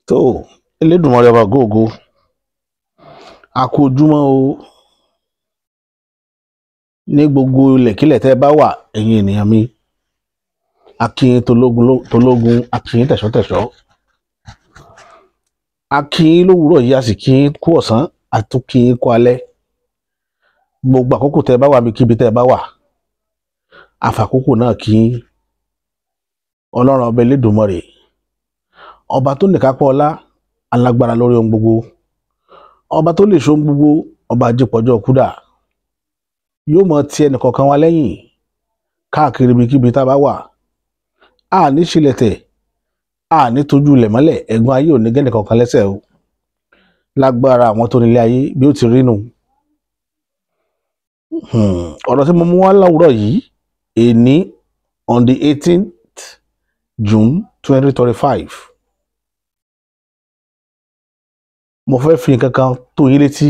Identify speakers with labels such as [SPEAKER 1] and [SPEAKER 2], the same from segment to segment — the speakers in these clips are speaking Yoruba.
[SPEAKER 1] tó Elédùmarè ọba góògó a kú ojúmọ́ o ní gbogbo ilẹ̀kílẹ̀ tẹ́ bá wà ẹ̀yin ènìyàn mi, a kí yín tológun, a kí yín tẹ̀ṣọ́tẹ̀ṣọ́, a kí yín lówùúrọ̀ yìí, a sì kí yín kú ọ̀sán, a tún kí yín kú alẹ́. Gbogbo àkókò tẹ́ bá wà mi kíbi tẹ́ bá wà, àfàkókò náà kí yín. Ọlọ́run ọba Elédùmarè, ọba tó nìkápá ọlá, alágbára lórí ohun gbogbo, ọba tó lè ṣohun gbogbo, ọba ajípọ̀jọ́ kúdà, yóò mọ ti ẹnìkọ̀ọ̀kan wa lẹ́yìn káàkiri ibikíbi tá a bá wà. A ní ṣílẹ̀tẹ̀, a ní tójú ilẹ̀ mọ́lẹ̀, ẹ̀gbọ́n ayé ò ní gẹ́nìkọ̀ọ̀kan lẹ́sẹ̀ o, lágbára àwọn tó nílé ayé bí ó ti rí nù. Ọ̀rọ̀ tí mo mú wá láwùrọ̀ yìí, èní on the 18th June 2025, mo fẹ́ fi nǹkan kan tó yín létí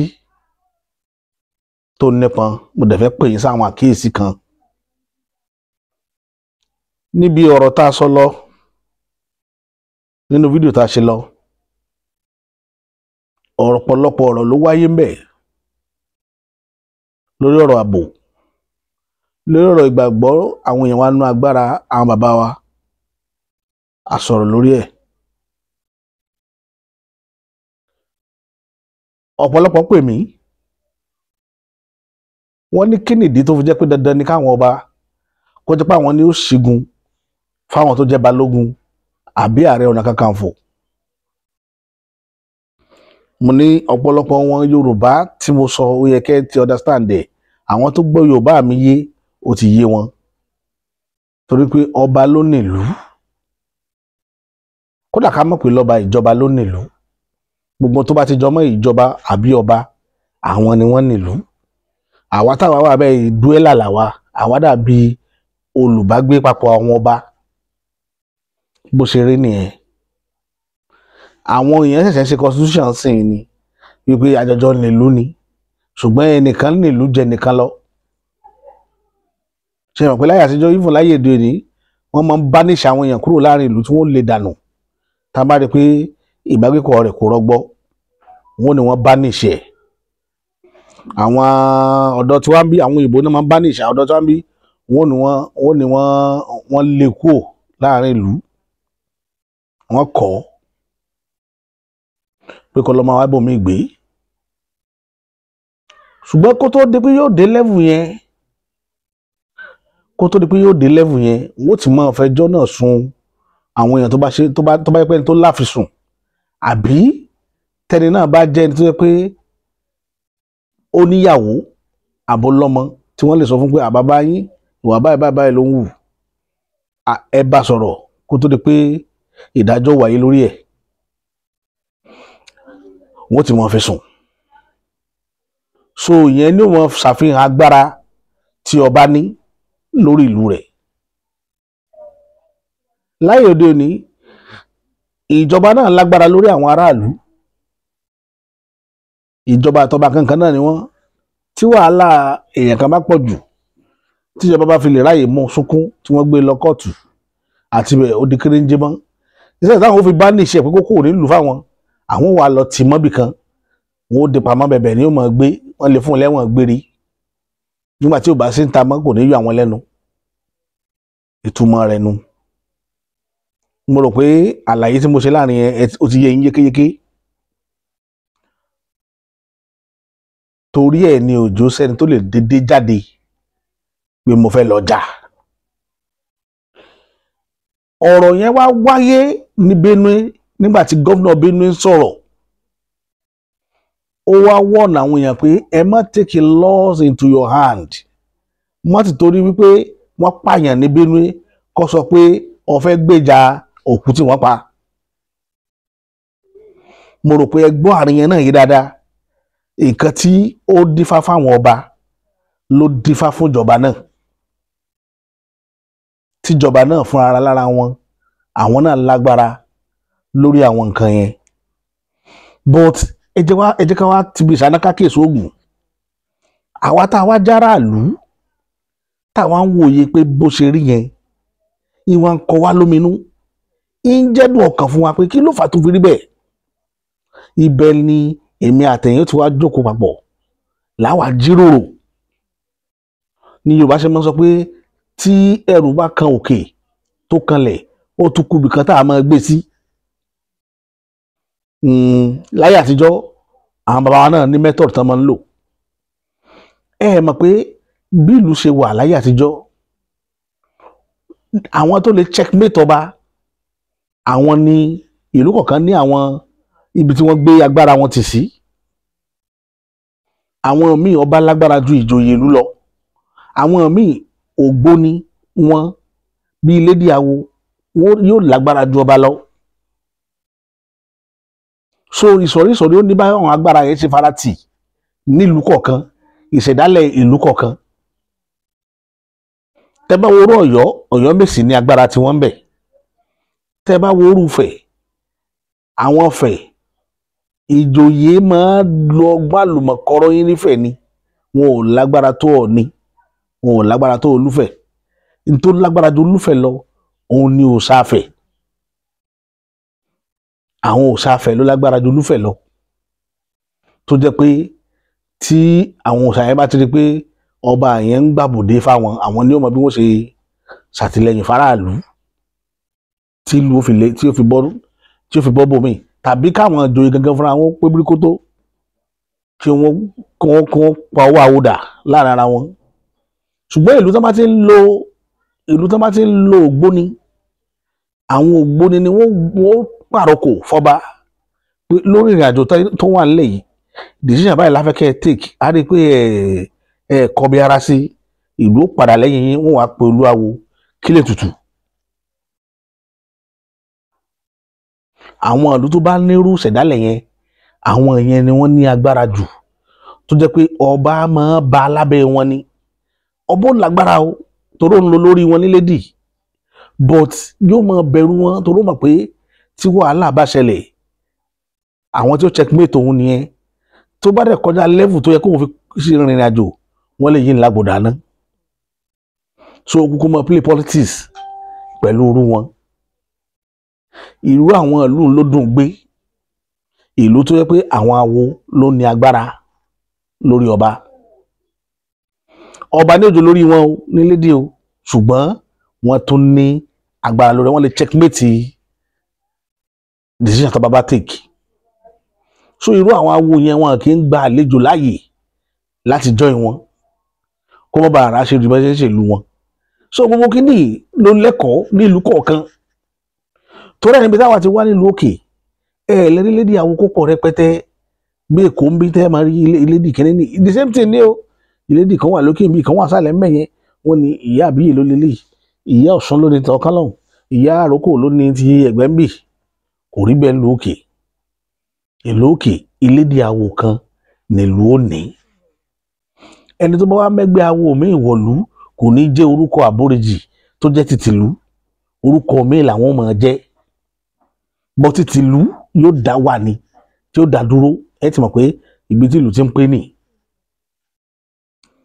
[SPEAKER 1] tó nípọn, mo dẹ̀ fẹ́ pè yín sáwọn àkíyèsí kan níbi ọ̀rọ̀ tá a sọ lọ nínú fídíò tá a ṣe lọ. Ọ̀pọ̀lọpọ̀ ọ̀rọ̀ ló wáyé ńbẹ̀ lórí ọ̀rọ̀ ààbò, lórí ọ̀rọ̀ ìgbàgbọ́ àwọn èèyàn wa nú agbára àwọn bàbá wa, a sọ̀rọ̀ lórí ẹ̀. Ọ̀pọ̀lọpọ̀ pè mí, wọ́n ní kí nìdí tó fi jẹ́ pé dandan ni káwọn ọba kó jẹ́ pé àwọn ni ó ṣígun fáwọn tó jẹ́ balógun àbí ààrẹ ọ̀nà kakanfò. Mo ní ọ̀pọ̀lọpọ̀ wọn Yorùbá tí mo sọ ó yẹ kẹ́ ti understand ẹ̀, àwọn tó gbọ́ Yorùbá mi yé ó ti yé wọn, torí pé ọba ló nílùú, kódà ká mọ̀ pé lọ́ba ìjọba ló nílùú, gbogbo tó bá ti jọmọ́ ìjọba àbí ọba àwọn ni wọ́n nílùú. Àwa táwa wà bẹ́ẹ̀ dúẹ́là làwa, àwa dàbí olùbágbé papọ̀ àwọn ọba, bó ṣe rí nìyẹn. Àwọn èèyàn ṣẹ̀ṣẹ̀ ṣe constitution sìn ni wípé àjọjọ nílùú ni, ṣùgbọ́n ẹnìkan nílùú jẹ nìkan lọ. Ṣe mọ̀ pé láyé àtijọ́, even láyé èdè òní, wọ́n máa ń banish àwọn èèyàn kúrò láàrin ìlú tí wọ́n lè dànù. Tá a bá rí i pé ìbágbépọ̀ rẹ̀ kò rọgbọ, wọ́n ní wọ́n banish ẹ̀. Àwọn ọ̀dọ́ tí wọ́n bí, àwọn òyìnbó náà máa ń banish àwọn ọ̀dọ́ tí wọ́n bí, wọ́n ní wọ́n lé kúrò láàrin ìlú, wọ́n kọ́ pé kọ́ lọ́ máa wá bòmí gbé. Ṣùgbọ́n kó tó di pé yóò dé level yẹn, wọ́n ti máa fẹjọ́ náà sun àwọn èèyàn tó bá yẹ pé ẹni tó láfisùn, àbí tẹni náà bá jẹ́ ẹni tó yẹ pé ó níyàwó àbó lọ́mọ tí wọ́n lè sọ fún pé àbábá yín ìwà báyìí ló ń wù, ẹ bá sọ̀rọ̀ kó tó di pé ìdájọ́ wáyé lórí ẹ̀, wọ́n ti máa fi sùn. So ìyẹn ni wọ́n ṣàfihàn agbára tí ọba ní lórí ìlú rẹ̀. Láyé òde òní, ìjọba náà lágbára lórí àwọn aráàlú, ìjọba àtọba kankan náà ni wọ́n. Tí wàhálà èèyàn kan bá pọ̀ jù, tíjọba bá fi lè ráyè mú sunkún tí wọ́n gbé lọ kóòtù àti bẹ́ẹ̀ ó di kéréńjé mọ́. Iṣẹ́ táwọn ó fi bá ní iṣẹ́ pé kókó nílùú fáwọn, àwọn wà lọ tì mọ́bì kan, wọ́n ó di pamọ́ bẹ̀bẹ̀ ni ó máa gbé, wọ́n lè fún un lẹ́wọ̀n gbére. Nígbà tí ò bá sí ń ta mọ́ kò ní yọ àwọn lẹ́nu. Ìtumọ̀ rẹ̀ nu. Mo rò pé àlàyé tí mo ṣe láàrin yẹn ó ti yé yín yékéyéké. Torí ẹ̀ ni òjò sẹ́ni tó lè dédé jáde pé mo fẹ́ lọ jà. Ọ̀rọ̀ yẹn wá wáyé ní Benue nígbà tí gómìnà Benue sọ̀rọ̀. Ó wá wọ̀nà àwọn èèyàn pé ẹ má take laws into your hand. Má ti torí wípé wọ́n pààyàn ní Benue kó sọ pé ó fẹ́ gbèjà òkú tí wọ́n pa. Mo rò pé ẹ gbọ́ àárín yẹn náà yé dáadáa. Nǹkan tí ó dífá fáwọn ọba ló dífá fún ìjọba náà. Tíjọba náà fún ara lára wọn, àwọn náà lágbára lórí àwọn nǹkan yẹn. But ẹ jẹ́ ká wá ti bí ìsánáká kéèsì ogun. Àwa tá a wá járàlú, táwa ń wòye pé bó ṣe rí yẹn, ìwà ń kọ wá lóminú, ń jẹ́dùn ọkàn fún wa pé kí ló fà tó fi rí bẹ́ẹ̀. ibẹ̀ ni èmi àtẹ̀yìn tí wàá jókòó papọ̀ láwa jíròrò. Ní Yorùbá ṣe máa ń sọ pé tí ẹrù bá kan òkè tó kanlẹ̀ ó tún kú ibìkan tá a máa gbé sí. Láyé àtijọ́ àwọn bàbá wa náà ní method tán máa ń lò. Ẹ mọ̀ pé bí ìlú ṣe wà láyé àtijọ́, àwọn tó lè checkmate ọba, àwọn ní ìlú kọ̀ọ̀kan ní àwọn ibi tí wọ́n gbé agbára wọn tì sí. Àwọn míì ọba lágbára ju ìjòyè ìlú lọ, àwọn míì ògbóni wọn bíi lédè awo yóò lágbára ju ọba lọ. So ìsọ̀rí ó ní bá àwọn agbára yẹn ṣe fara tì nílùú kọ̀ọ̀kan, ìṣẹ̀dálẹ̀ ìlú kọ̀ọ̀kan. Tẹ́ bá wo orú Ọ̀yọ́ Mèsì ní agbára tí wọ́n ń bẹ̀. Tẹ́ bá wo orú Ifẹ̀, àwọn Ifẹ̀ ìjòyè máa lọ gbàlùmọ̀kọ́rọ́ yín nífẹ̀ ni, wọn ò lágbára tó Ọọ̀ni, wọn ò lágbára tó Olúfẹ̀. N tó lágbára ju Olúfẹ̀ lọ òun ni òòṣà Ifẹ̀. Àwọn òòṣà Ifẹ̀ ló lágbára ju Olúfẹ̀ lọ, tó jẹ́ pé tí àwọn òòṣà yẹn bá ti rí pé ọba yẹn ń gbàbòdé fáwọn, àwọn ní ó mọ bí wọ́n ṣe ṣàtìlẹ́yìn fáráàlú tí ìlú tí ó fi bọ́ bòmí, tàbí káwọn ìjòyè gangan fúnra wọn pé bíríkótó kí wọ́n pa owó àwòdà láàrin ara wọn. Ṣùgbọ́n ìlú tó bá ti ń lo ògbóni, àwọn ògbóni ni wọ́n pàrokò fọba pé lórí ìrìn àjò tó wà nílẹ̀ yìí, decision báyìí láfẹ́kẹ́ take, á rí i pé ẹ kọbi ara sí ìlú padà lẹ́yìn yín, wọ́n wá pe olúawo kílè tutù. Àwọn ìlú tó bá nírú ìṣẹ̀dálẹ̀ yẹn, àwọn yẹn ni wọ́n ní agbára jù, tó jẹ́ pé ọba máa ba lábẹ́ wọn ni. Ọba ò lágbára o toró ń lo lórí wọn ní lédì, but yóò máa bẹ̀rù wọn toró mọ̀ pé tí wàhálà bá ṣẹlẹ̀ àwọn tí ó checkmate òun nìyẹn. Tó bá dẹ̀ kọjá level tó yẹ kó fi ṣe ìrìn àjò, wọ́n lè yí ńlá gbòdà náà. So kúkú mọ́ play politics pẹ̀lú irú wọn. Irú àwọn ìlú ló dùn gbé, ìlú tó yẹ pé àwọn awo ló ní agbára lórí ọba. Ọba ní òjò lórí wọn o ní lédè o, ṣùgbọ́n wọ́n tún ní agbára lórí wọn, lè checkmate decision tó bá bá take. So irú àwọn awo yẹn wọn kì í gba àlejò láàyè láti join wọn kó má bàa ráṣẹ jù bá ṣe ń ṣèlú wọn. So gbogbo kínní ló lẹ́kọ̀ọ́ nílùú kọ̀ọ̀kan. Torí ẹni bí táwa ti wá nílùú òkè, lẹ́rí lédè awo kó pọ̀ rẹpẹtẹ bí Èkó ń bí tẹ́ máa rí ilédì kínní ní the same thing ní o. Ilédì kan wà lókè bí kan wà sálẹ̀ ń bẹ̀ yẹn, wọ́n ní ìyá àbíyè ló lélẹ̀, ìyá Ọ̀ṣun ló ní ti ọ̀kan lọ́hùn, ìyá Àrókò ló ní ti Ẹ̀gbẹ́ ń bì. Kò rí bẹ́ẹ̀ nílùú òkè. Ìlú òkè ilédì awo kan nílùú òní. Ẹni tó bá wá mẹ́gbẹ́ awo mi ìwọ̀lú kò ní jẹ́ orúkọ àbóríjì tó jẹ́ tìtìlú, orúkọ mi làwọn máa jẹ́. Bọ́ tìtìlú yóò dá wà ní tí ó dá dúró, ẹ ti mọ̀ pé ibi tí ìlú ti ń pé nì.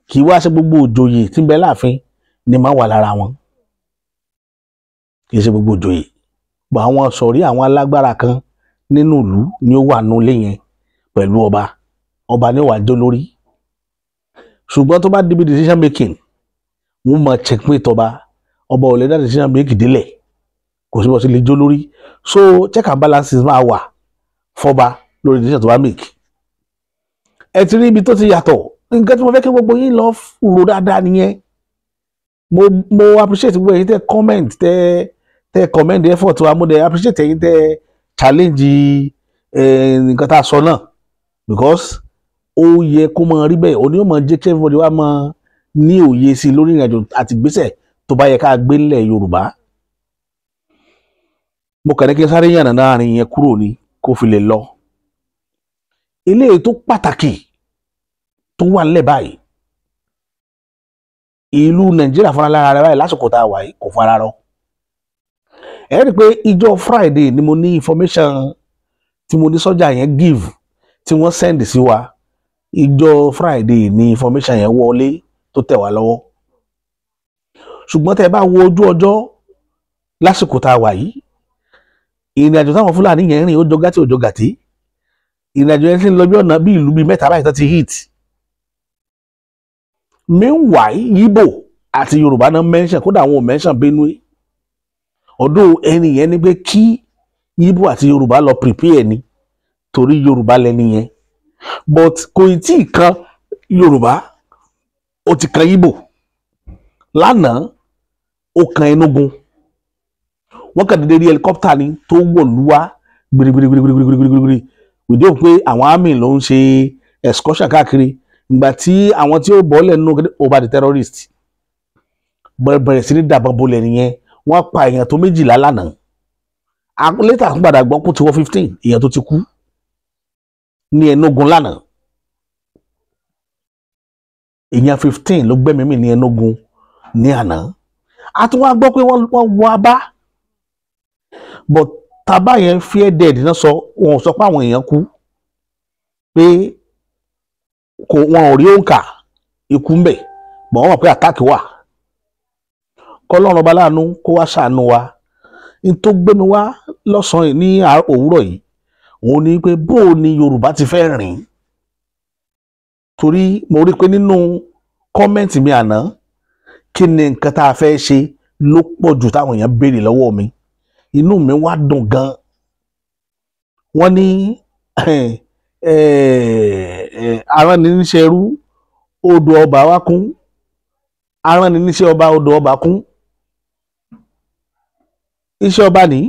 [SPEAKER 1] Kì í wá ṣe gbogbo òjòyè tí ń bẹ láàfin ni máa wà lára wọn. Kì í ṣe gbogbo òjòyè. Bọ̀ àwọn sọ̀rí àwọn alágbára kan nínú ìlú ni ó wà nínú ilé yẹn pẹ̀lú ọba. Ọba ni ó wà jó lórí. Ṣùgbọ́n tó bá débi decision making, wọ́n máa checkmate ọba. Ọba ò lè dá decision making délẹ̀, kò sí bó ṣe lè jó lórí. So check and balances máa wà fọba lórí decision tó bá make. Ẹ ti rí ibi tó ti yàtọ̀. Nǹkan tí mo fẹ́ kí gbogbo yín lọ rò dáadáa nìyẹn. Mo appreciate gbogbo ẹ̀yin tẹ́ comment tẹ́ commend effort wa, mo dẹ̀ appreciate ẹ̀yin tẹ́ challenge nǹkan tá a sọ náà, because ó yẹ kó máa rí bẹ́ẹ̀. Òní ó máa jẹ́ kí everybody wa máa ní òye sí i lórí ìrìnàjò àti ìgbésẹ̀ tó bá yẹ ká gbé nílẹ̀ Yorùbá. Mo kàn ní kí n sáré yànnà láàrin yẹn kúrò ní kó fi lè lọ. Ilé tó pàtàkì tó wà nílẹ̀ báyìí, ìlú Nàìjíríà fúnra lára rẹ̀ báyìí lásìkò tá a wà yìí kò fara rọ. Ẹ rí i pé ìjọ Friday ni mo ní information tí mo ní sọ́jà yẹn give tí wọ́n send sí wa. Ìjọ Friday ni information yẹn wọlé tó tẹ̀ wá lọ́wọ́. Ṣùgbọ́n tẹ́ bá wo ojú ọjọ́ lásìkò tá a wà yìí, ìrìn àjò táwọn Fúlàní yẹn rìn ó jọ gàtí ó jọ gàtí. ìrìnàjò yẹn ti ń lọ bí ọ̀nà bí ìlú bíi mẹ́ta báyìí tó ti hit. Meanwhile Igbo àti Yorùbá náà mention, kódà àwọn ò mention Benue. Ọdún ẹni yẹn ní pé kí Igbo àti Yorùbá lọ prepare ni torí Yorùbá lẹni yẹn, but kò tí ì kan Yorùbá ó ti kan Igbo. Lánàá ó kan Enugu, wọ́n kàn dédé rí helicopter ni tó wọ̀lú wá gbirigbirigbirigbirigbirigbiri wìdí òun pé àwọn army ló ń ṣe excursion káàkiri, ìgbà tí àwọn tí ó bọ́ọ̀lẹ̀ nínú over the terrorist bẹ̀rẹ̀ sí ní dàbọn bolẹ̀ nìyẹn. Wọ́n pa èèyàn tó 12 lánàá, létà tún padà gbọ́ kó ti wọ́ 15 èèyàn tó ti kú ní Enugu lánàá. Èèyàn 15 ló gbẹ́mìí mì ní Enugu ní àná. A tún wá gbọ́ pé wọ́n wọ Aba, but taba yẹn fear dead náà sọ, wọn ò sọ pé àwọn èèyàn kú, pé wọn ò rí òǹkà ikú ń bẹ̀, bọ̀ wọ́n mọ̀ pé àtàkì wà. Kọ́lọ́run ọba láàánú kó wá ṣàánú wa. N tó gbé mi wá lọ́sàn-án ní òwúrọ̀ yìí òun ni pé bó o ni Yorùbá ti fẹ́ rìn, torí mo rí pé nínú kọ́mẹ́ǹtì mi àná kí ni nǹkan tá a fẹ́ ṣe ló pọ̀ jù táwọn èèyàn béèrè lọ́wọ́ mi. Inú mi wá dùn gan. Wọ́n ní aránniníṣẹ́ ẹrú odò ọba wá kún, aránniníṣẹ́ ọba odò ọba kún. Iṣẹ́ ọba ní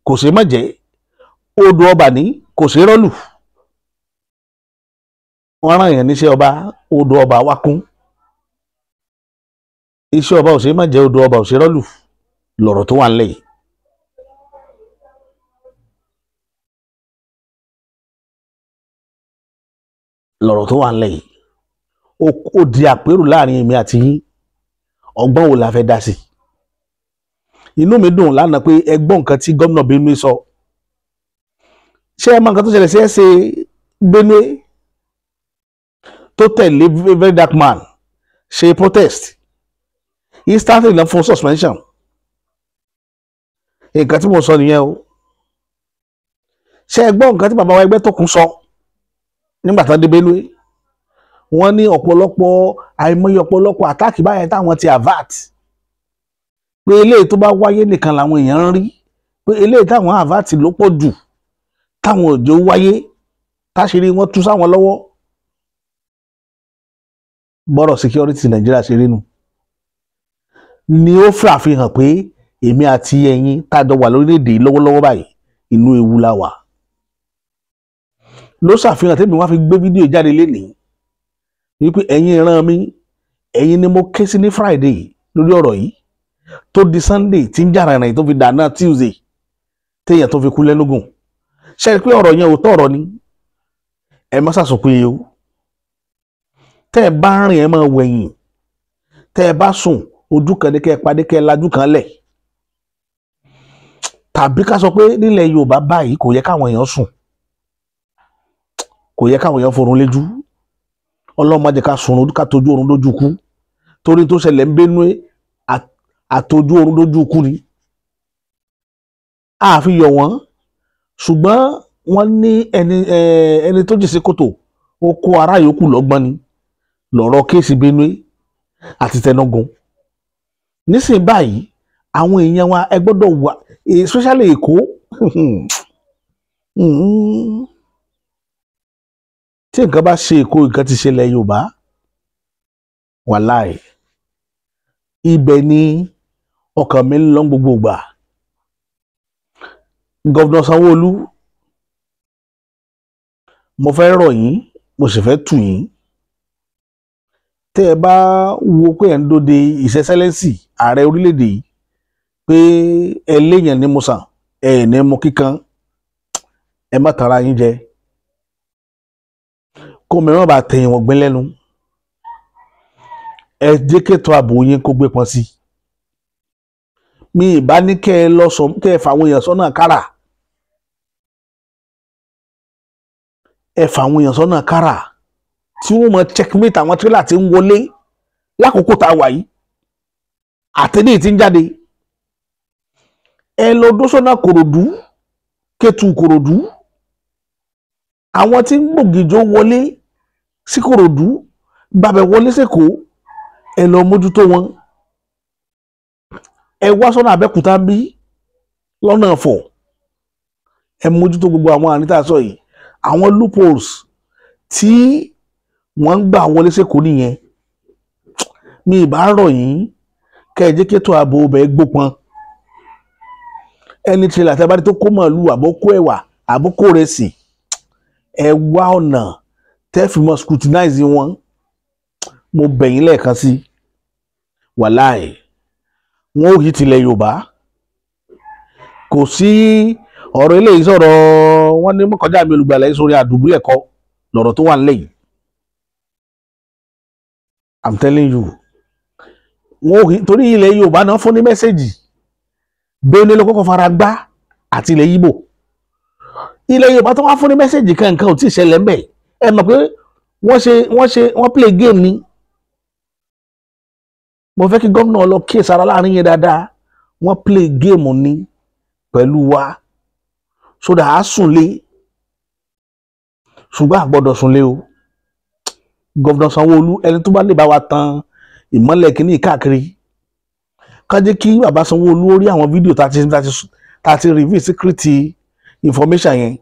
[SPEAKER 1] kò ṣe má jẹ́, odò ọba ní kò ṣe rọ́lù. Wọ́n rán èèyàn níṣẹ́ ọba, odò ọba wá kún. Iṣẹ́ ọba ò ṣe má jẹ́, odò ọba ò ṣe rọ́lù, lọ̀rọ̀ tó wà ńlẹ̀ yìí. Lọ̀rọ̀ tó wà ńlẹ̀ yìí ó di àpérò láàrin èmi àti yín. Ọgbọ́n wo la fẹ́ dá sí? Inú mi dùn lánàá pé ẹ gbọ́ nǹkan tí gómìnà Benue sọ. Ṣé ẹ mọ nǹkan tó ṣẹlẹ̀ sí ẹsẹ̀ Benue tó tẹ̀lé Very Dark Man ṣe protest instantly náà fún suspension? Nǹkan tí mo sọ nìyẹn o. Ṣé ẹ gbọ́ nǹkan tí bàbá wa ẹgbẹ́ tó kún sọ nígbà tán dé Benue? Wọ́n ní àìmọye ọ̀pọ̀lọpọ̀ àtàkì báyẹn táwọn ti avert, pé eléyìí tó bá wáyé nìkan làwọn èèyàn ń rí, pé eléyìí táwọn avert ló pọ̀ jù, táwọn òjò wáyé táṣírí wọn tú sáwọn lọ́wọ́. Bọ́rọ̀ security Nàìjíríà ṣe rí nu ni ó fẹ́ àfihàn pé èmi àti ẹ̀yin tájọ wà lórílẹ̀‐èdè lọ́wọ́lọ́wọ́ báyìí inú ewu la wà. Ló ṣàfihàn tẹ́mi wá fi gbé fídíò jáde lénìí wípé ẹ̀yin ìran mi, ẹ̀yin ni mo ké sí ní Friday lórí ọ̀rọ̀ yìí tó di Sunday tí ń jà rìnrìn tó fi dànà Tuesday téèyàn tó fi kú lẹ́nugun. Ṣé pé ọ̀rọ̀ yẹn ò tọ̀rọ̀ ni? Ẹ má ṣàsùnkún yìí o. Tẹ́ ẹ bá rìn ẹ máa wẹ̀yìn, tẹ́ ẹ bá sùn ojú kan ní kẹ́ ẹ padé kẹ́ ẹ lajú kan lẹ̀. Tàbí ká sọ pé nílẹ̀ Yorùbá báyìí kò yẹ káwọn èèyàn sùn, kò yẹ káwọn èèyàn forun léjú. Ọlọ́run má jẹ́ ká sùn ká tójú oorun lójú kú, torí tó ṣẹlẹ̀ ń Benue àtójú oorun lójú kú ni. Àfi yọ̀ wọ́n, ṣùgbọ́n wọ́n ní ẹni tó jì sí kòtò ó kó ará yòókù lọ́gbọ́n ni lọ̀rọ̀ kéèsì Benue àti tẹnugun. Nísìnyí báyìí àwọn èèyàn wa ẹ gbọ́dọ̀ wà, especially Èkó. Tí nǹkan bá ṣe Èkó, nǹkan ti ṣẹlẹ̀ Yorùbá. Wàláì ibẹ̀ ni ọkàn mi ń lọ gbogbo ìgbà. Gọ́vnà Sanwó-Olú, mo fẹ́ rọ̀ yín, mo sì fẹ́ tù yín. Tẹ́ ẹ bá wo pé ẹ̀ ń dóde ìṣẹ́sẹ́lẹ́sì ààrẹ orílẹ̀-èdè yìí pé ẹ léèyàn ní mo sàn ẹ ní mo kíkan, ẹ má tara yín jẹ. Kó mìíràn bá tẹ̀yìn wọ̀n gbin lẹ́nu. Ẹ jẹ́ kẹ́tọ ààbò yín kó gbé pọn sí. Mi ìbá ní kẹ́ ẹ lọ sọ kẹ́ ẹ fàwọn èèyàn sọ́nà kára. Ẹ fàwọn èèyàn sọ́nà kára tí wọ́n mọ checkmate àwọn tírélà tí ń wọlé lákòókò tá a wà yìí àtẹ̀lé tí ń jáde. Ẹ lọ dó sọ́nà Kòròdú, Kétu Kòròdú, àwọn tí ń gbògìjó wọlé sí Kòròdú gbàbẹ̀ wọlé sẹ́kọ̀ọ́ ẹ lọ mójútó wọn. Ẹ wá sọ́nà Abẹ́òkúta ń bí lọ́nà Ọ̀fọ̀ ẹ mójútó gbogbo àwọn àníta sọ yìí. Àwọn loopholes tí wọ́n ń gbà wọlé sẹ́kọ̀ọ́ nìyẹn. Mi ìbá rọ̀ yín kẹ́ ẹ jẹ́ kí ètò ààbò ọbẹ̀ gbópọn. Ẹni tìrẹ̀là tí a bá rí tó kó màálù àbó kó ẹ̀wà àbó kó rẹsì, ẹ wá ọ̀nà tẹ́ fi mọ́ scrutinize wọn. Mo bẹ̀ yín lẹ́ẹ̀kan sí wàláì wọn ò yí tilẹ̀ Yorùbá. Kò sí ọ̀rọ̀ eléyìí sọ̀rọ̀ wọn ní mọ́kànjá mi olùgbàlà yìí sórí àdùbúlẹ̀ kọ́ lọ̀rọ̀ tó wà nílẹ̀ yìí. I'm telling you, wọn ò yí torí ilẹ̀ Yorùbá náà fún ní mẹ́sẹ̀gì. Benue ló kọ́kọ́ fara gbá àti ilẹ̀ Ìgbò. Ilẹ̀ Yorùbá tó wá fún ní mẹ́sẹ̀gì kankan ò tí ì ṣẹlẹ̀ ń bẹ̀. Ẹ mọ̀ pé wọ́n play game ni. Mo fẹ́ kí gómìnà lọ kíyèsára láàrin yẹn dáadáa. Wọ́n play game ni pẹ̀lú wa sódà á sùnlé ṣùgbọ́n àgbọ́dọ̀ sùnlé o. Gómìnà Sanwó-Olú ẹni tó bá lè bá wa tan ìmọ́lẹ̀ kìíní káàkiri ká jẹ́ kí bàbá Sanwó-Olú ó rí àwọn fídíò tá a ti reveal secret information yẹn.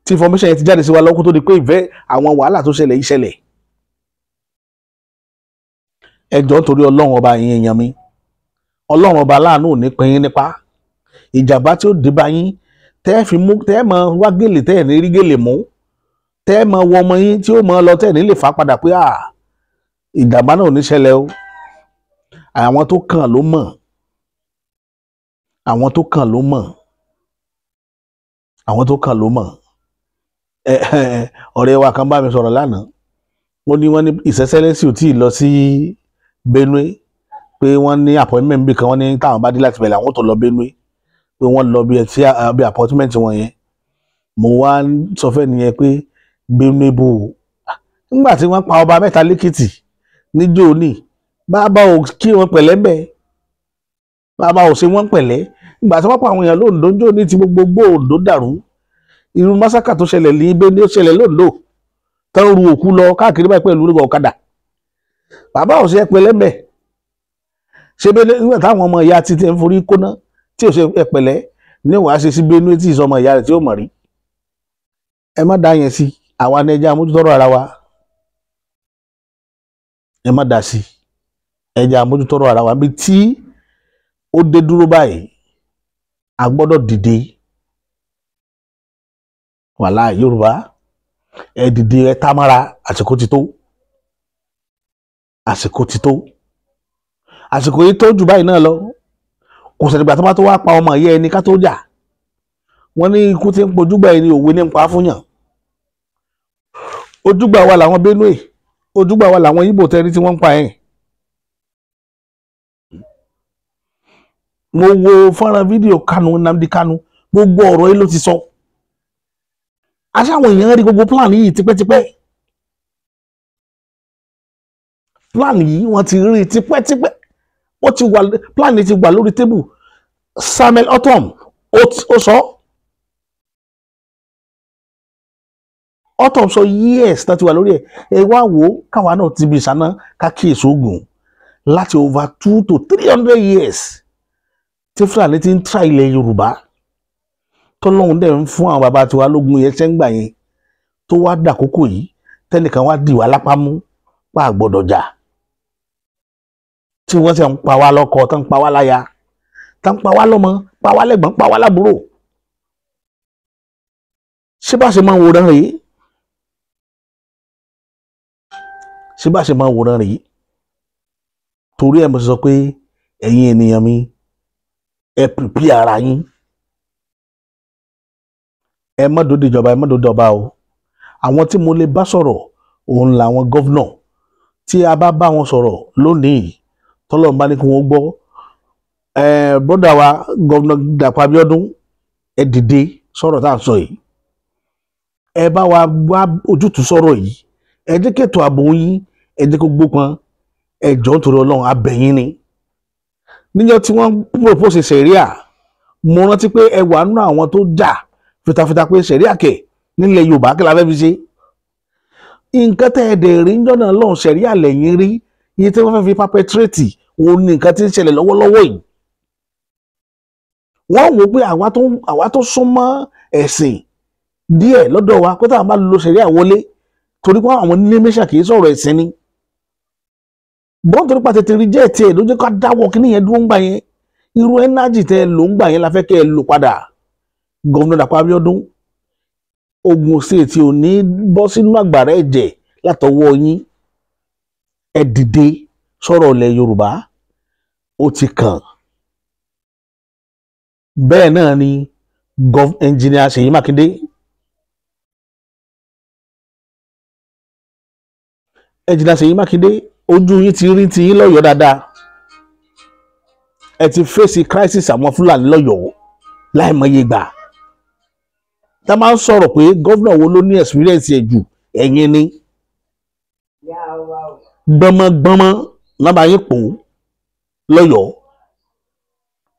[SPEAKER 1] Tí information yẹn ti jáde sí wa lọ́kùn tó di pé ìfẹ́ àwọn wàhálà tó ṣẹlẹ̀ yìí ṣẹlẹ̀. Ẹ jọ̀ọ́ nítorí Ọlọ́run ọba yín èèyàn mi, Ọlọ́run ọba láàánú ò ní pín yín nípa. Ìjàmbá tí ó dé bá yín tẹ́ mọ wá gèlè tẹ́ ní rí gèlè mú, tẹ́ mọ wọ ọmọ yín tí ó mọ lọ tẹ́ ní lè fà padà pé ìjàmbá náà ò ní ṣẹlẹ̀ o. Àwọn tó kàn ló mọ̀, àwọn tó kàn ló mọ̀, àwọn tó kàn ló mọ̀. Ọ̀rẹ́ wa kan bá mi sọ̀rọ̀ lánàá, wọ́n ní His Excellency ò tí ì lọ sí Benue pé wọ́n ní appointment bí kan, wọ́n ní táwọn bá dé láti bẹ̀rẹ̀ àwọn tó lọ Benue pé wọ́n lọ bí appointment wọn yẹn. Mo wá sọ fẹ́ nìyẹn pé Benue bò ó nígbà tí wọ́n pa ọba mẹ́ta lẹ́kìtì níjó ní bàbá ò kí wọn pẹ̀lẹ́ bẹ́ẹ̀, bàbá ò ṣe wọ́n pẹ̀lẹ́. Ìgbà tí wọ́n pa àwọn èèyàn lóńdó níjó ní ti gbogbo Oǹdó dàrú. Irú másákà tó ṣẹlẹ̀ ní Benue ó ṣẹlẹ̀ lóńdó tán ru òkú lọ káàkiri báyìí pẹ̀lú orí ọ̀kadà. Bàbá ò ṣe pẹ̀lẹ́ bẹ́ẹ̀. Ṣé Benue nígbà táwọn ọmọ ìyá ti ń forí kóná tí ò ṣe pẹ̀lẹ́ ní wàá ṣe sí Benue tí ìsọmọ ìyá rẹ̀ tí ó mọ̀ rí. Ẹ má dá yẹn sí, àwa ni ẹja àmójútọ́rọ̀ ara wa. Ẹ má dá sí, ẹja àmójútọ́rọ̀ ara wa. Bí tí ó dé dúró báyìí a gbọ́dọ̀ dìde. Wàláhì Yorùbá ẹ dìde, ẹ támára, àsìkò ti tó, àsìkò ti tó, àsìkò yìí tó jù báyìí náà lọ. Kò sẹ̀dìgbà tó bá tó wá pa ọmọ ìyá ẹni ká tó jà. Wọ́n ní ikú tí ń pojúgbà ẹni òwe ní ń pa fúnyàn. Ojúgbà wa làwọn Benue, ojúgbà wa làwọn Ìgbò tẹ́rí tí wọ́n ń pa ẹ̀. Mo wo fọ́nrán fídíò Kanu, Nnamdi Kanu, gbogbo ọ̀rọ̀ yìí ló ti sọ. Aṣáwọn èèyàn rí gbogbo plan yìí tipẹ́tipẹ́. Plan yìí wọ́n ti rí tipẹ́tipẹ́. Plan yìí ti wà lórí tébù. Samuel Ortom ó sọ. Ortom sọ yes láti wà lórí ẹ̀. Ẹ wá wò ó káwa náà ti bí ìsáná kákíyèsí ogun láti over 200 to 300 years tí Fúlàní ti ń tra ilẹ̀ Yorùbá. Tọ́lọ́hun dẹ̀ ń fún àwọn bàbá tiwa lógun yẹn ṣẹ́ngbà yẹn tó wá dàkókò yìí tẹ́nìkan wá dì wá lápá mú pa àgbọ̀dọ̀ jà. Tí wọ́n ti ń pa wá lọ́kọ, tán ń pa wá láya, tán ń pa wá lọ́mọ, pa wá lẹ́gbọ̀n, pa wá lábúrò. Ṣé bá ṣe máa ń wòran rèé? Ṣé bá ṣe máa ń wòran rèé? Torí ẹ̀ mo sọ pé ẹ̀yin ènìyàn mi, ẹ prepare ara yín. Ẹ má dòde ìjọba, ẹ má dòde ọba o. Àwọn tí mo lè bá sọ̀rọ̀ òun làwọn gọ́vnọ̀. Tí a bá bá wọn sọ̀rọ̀ lónìí tọ́lọ́run bá ní kí wọ́n gbọ́, bọ́dà wa gọ́vnọ̀ Dàpọ̀ Abíọ́dún, ẹ dìde sọ̀rọ̀ tá à ń sọ yìí. Ẹ bá wa wá ojútùú sọ̀rọ̀ yìí. Ẹ jẹ́ kí ètò ààbò yín, ẹ jẹ́ kó gbópọn. Ẹ jọ̀ọ́ nítorí Ọlọ́run abẹ̀yìn ni. Níjọ́ tí wọ́n propose ṣẹ̀ríà, mo rántí pé ẹ wà nínú àwọn tó jà fitafita pé ṣẹ̀ríà kẹ̀ nílẹ̀ Yorùbá kí la fẹ́ fi ṣe nǹkan tẹ́ ẹ dẹ̀ rí ń jọ́nà lọ́hùn ṣẹ̀ríà lẹ́yìn rí iye tí wọ́n fẹ́ fi perpetrate òun ni nǹkan tí ń ṣẹlẹ̀ lọ́wọ́lọ́wọ́ yìí wọ́n wò pé àwa tó súnmọ́ ẹ̀sìn díẹ̀ lọ́dọ̀ wa pé táwọn bá lo ṣẹ̀ríà wọlé torí pé àwọn nílé mẹ́ṣà kì í sọ̀rọ̀ ẹ̀sìn ni bọ́n torí pa tètè rí jẹ́ tiẹ̀ ló jẹ́ ká dáwọ́ kí nìyẹn dúró ń gbà yẹn irú ẹ́nájì tẹ́ ẹ lò ń gbà yẹn la fẹ́ kẹ́ ẹ lò padà Gómìnà Dàpọ̀ Abíọ́dún Ògùn State ò ní bọ́ sínú àgbàrá ẹ̀jẹ̀ látọwọ́ yín ẹ dìde sọ̀rọ̀ ilẹ̀ Yorùbá ó ti kàn bẹ́ẹ̀ náà ni ẹnjìnìà Ṣèyí Mákindé ojú yín ti rí ti yín lọ́yọ̀ọ́ dáadáa ẹ ti fèsì crisis àwọn Fúlàní lọ́yọ̀ọ́ láìmọye gbà tá máa ń sọ̀rọ̀ pé gọ́vnà wo ló ní experience ẹ̀ jù ẹ̀yin ni gbọmọgbọmọ lábàá yín pò lọ́yọ̀ọ́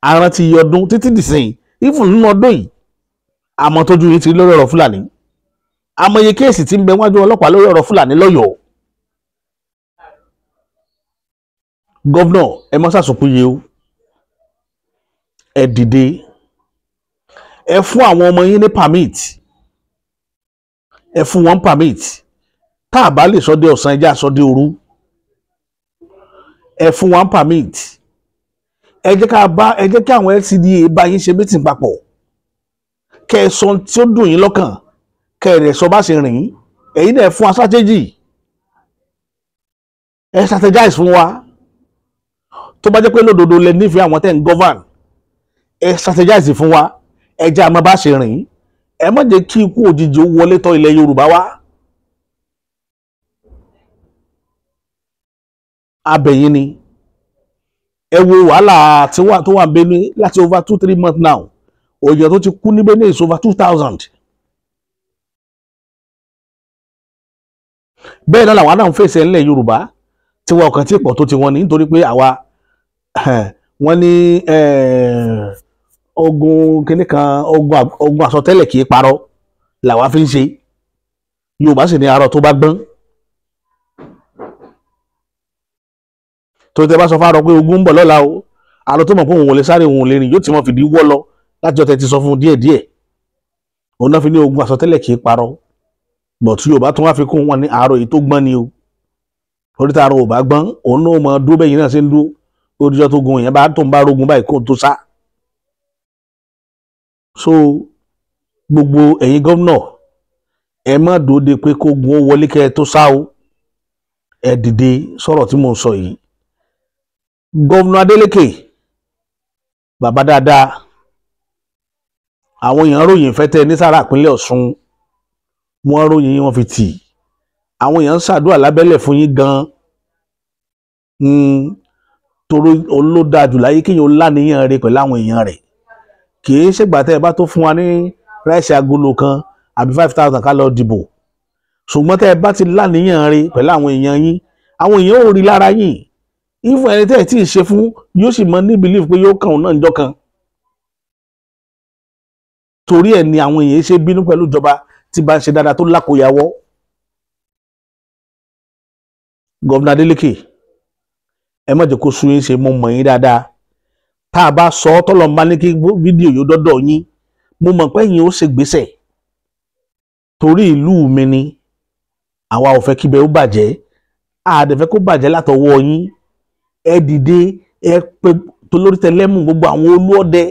[SPEAKER 1] arántí ọdún títí dìsìn ìfún nínú ọdún yìí àmọ́ tójú yín ti lórí ọ̀rọ̀ Fúlàní àmọye kéèsì tí ń bẹ wájú ọlọ́pàá lórí ọ̀rọ̀ Fúlàní lọ́yọ̀ọ́ gọ́vnà ẹ má ṣàṣùpìyẹ o ẹ dìde ẹ fún àwọn ọmọ yín ní permit ẹ fún wọn permit tá a bá lè sọdẹ ọ̀sán ẹjẹ́ àsọdẹ òru ẹ fún wọn permit ẹ jẹ́ kí àwọn LCDA bá yín ṣe meeting papọ̀ kẹ́ ẹ sọ tí ó dùn yín lọ́kàn kẹ́ ẹ rẹ̀ sọ bá ṣe rìn ẹ̀yin náà ẹ fún wa strategy ẹ strategize fún wa tó bá jẹ́ pé lódodo lẹ nífẹ̀ẹ́ àwọn tẹ́ ń govern ẹ strategize fún wa ẹ jẹ́ àmọ́ bá ṣe rìn ẹ má jẹ́ kí ikú òjijì ó wọlé tọ̀ ilẹ̀ Yorùbá wá abẹ̀yìn ni ẹ wo wàhálà tó wà Benue láti over 2-3 months now òye tó ti kú ní Benue is over 2,000 bẹ́ẹ̀ náà làwọn náà ń fèsì ńlẹ̀ Yorùbá tí wọn kàn tí pọ̀ tó ti wọn ní nítorí pé àwa wọ́n ní ogun kìnnì kan ogun àsọtẹ́lẹ̀ kì í parọ́ làwa fi ń ṣe Yorùbá sì ní arọ tó bá gbọ́n tó tẹ bá sọ fáwọn pé ogun ń bọ̀ lọ́la o arọ tó mọ̀ pé òun ò lè sáré òun ò lè rìn yóò ti mọ̀ fìdí wọ́ lọ láti ọ̀tẹ̀ ti sọ fún un díẹ̀díẹ̀ òun náà fi ní ogun àsọtẹ́lẹ̀ kì í parọ́ bọ̀ tí Yorùbá tún wá fi kún wọn ní arọ èyí tó gbọ́n ni o orí tá arọ ò bá gbọ́n òun náà mọ̀ dúró bẹ́yìn náà ṣe ń dúró oríjọ́ tó gun yẹn bá tó ń bá rogun báyìí kó tó sá so gbogbo ẹ̀yin gómìnà ẹ má dòde pé kó gun ó wọlé kẹ́ ẹ tó sá o ẹ dìde sọ̀rọ̀ tí mò ń sọ yìí gómìnà Adeleke bàbá dáadáa àwọn èèyàn ròyìn fẹ́tẹ́ ní sára ìpínlẹ̀ Ọ̀ṣun wọ́n ròyìn yín wọ́n fi tì àwọn èèyàn ń ṣàdúrà lábẹ́lẹ̀ fún yín gan-an torí olódàjù láyé kéèyàn láníyàn rẹ̀ pẹ̀lú àwọn èèyàn rẹ̀ kì í ṣègbà tẹ́ ẹ bá tó fún wa ní ráìsì agolo kan àbí 5,000 ká lọ dìbò ṣùgbọ́n tẹ́ ẹ bá ti láníyàn rẹ̀ pẹ̀lú àwọn èèyàn yín àwọn èèyàn ò rí lára yín ìfún ẹni tẹ́ ẹ tí ì ṣe fún yóò sì mọ ní belief pé yóò kàn òun náà níjọ́ kan torí ẹ̀ ni àwọn èèyàn ṣe bínú pẹ̀lú ìjọba tí bá ń ṣe dáadáa tó lákòyàwó Gómìnà Adeleke ẹ má jẹ́ kó sun yín ṣe mo mọ̀ yín dáadáa tá a bá sọ ọ́ tọ́lọ́ bá ní kí fídíò yóò dọ́dọ̀ yín mo mọ̀ pé yín ó ṣe gbèsè torí ìlú mi ni àwa ò fẹ́ kíbẹ̀ ó bàjẹ́ àdẹ̀fẹ́ kó bàjẹ́ látọwọ́ yín ẹ dìde ẹ pé tolórí tẹlẹ́mù gbogbo àwọn olúọdẹ